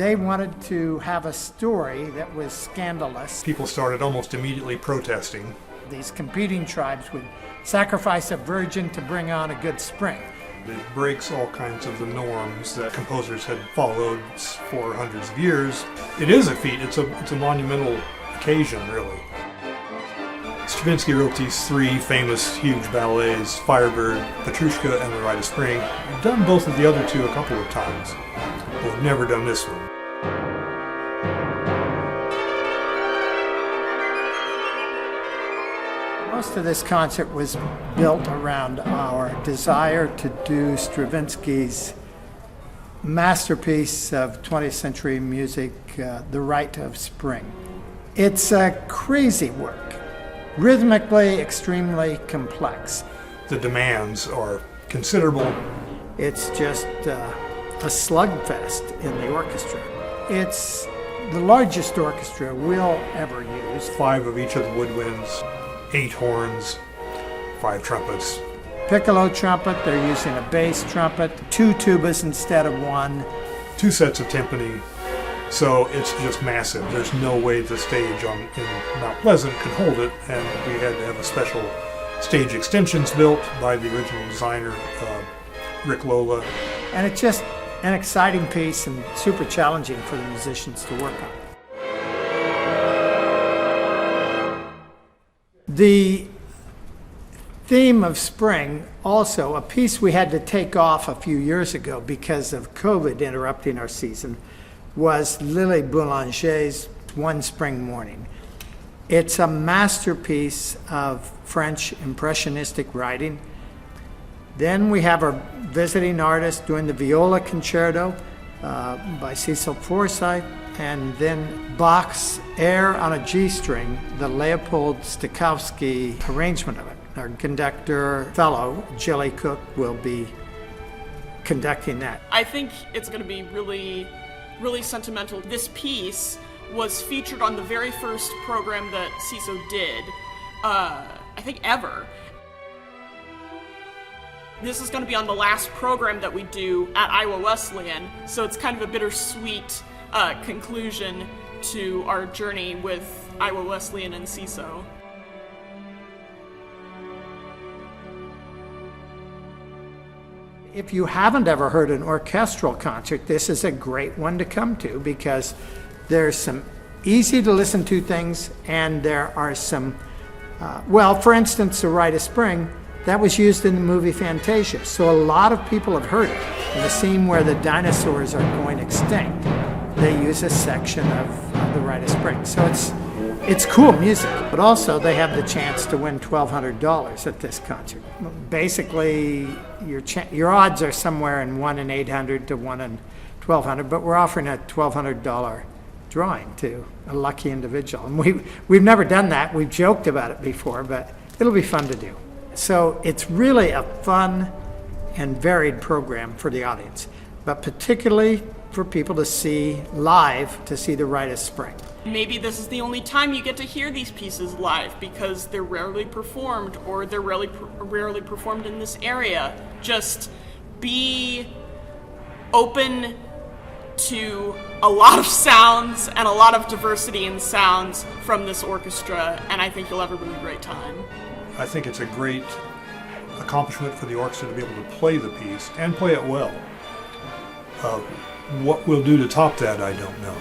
They wanted to have a story that was scandalous. People started almost immediately protesting. These competing tribes would sacrifice a virgin to bring on a good spring. It breaks all kinds of the norms that composers had followed for hundreds of years. It is a feat. It's a monumental occasion, really. Stravinsky wrote these three famous huge ballets, Firebird, Petrushka, and The Rite of Spring. We've done both of the other two a couple of times, but we've never done this one. Most of this concert was built around our desire to do Stravinsky's masterpiece of 20th century music, The Rite of Spring. It's a crazy work, rhythmically extremely complex. The demands are considerable. It's just a slugfest in the orchestra. It's the largest orchestra we'll ever use. 5 of each of the woodwinds, 8 horns, 5 trumpets. Piccolo trumpet, they're using a bass trumpet, 2 tubas instead of 1. 2 sets of timpani, so it's just massive. There's no way the stage in Mount Pleasant could hold it, and we had to have a special stage extensions built by the original designer, Rick Lola. And it's just an exciting piece and super challenging for the musicians to work on. The theme of spring, also a piece we had to take off a few years ago because of COVID interrupting our season, was Lily Boulanger's One Spring Morning. It's a masterpiece of French impressionistic writing. Then we have our visiting artist doing the viola concerto by Cecil Forsyth, and then Bach's Air on a G string, the Leopold Stokowski arrangement of it. Our conductor fellow, Jelly Cook, will be conducting that. I think it's going to be really, really sentimental. This piece was featured on the very first program that CISO did, I think ever. This is going to be on the last program that we do at Iowa Wesleyan, so it's kind of a bittersweet conclusion to our journey with Iowa Wesleyan and CISO. If you haven't ever heard an orchestral concert, this is a great one to come to because there's some easy to listen to things, and there are some, for instance, The Rite of Spring, that was used in the movie Fantasia. So a lot of people have heard it. In the scene where the dinosaurs are going extinct, they use a section of The Rite of Spring. So it's cool music, but also they have the chance to win $1,200 at this concert. Basically, your odds are somewhere in 1 in 800 to 1 in 1,200, but we're offering a $1,200 drawing to a lucky individual. And we've never done that. We've joked about it before, but it'll be fun to do. So it's really a fun and varied program for the audience, but particularly for people to see live, to see The Rite of Spring. Maybe this is the only time you get to hear these pieces live because they're rarely performed, or they're rarely performed in this area. Just be open to a lot of sounds and a lot of diversity in sounds from this orchestra, and I think you'll have a really great time. I think it's a great accomplishment for the orchestra to be able to play the piece and play it well. What we'll do to top that, I don't know.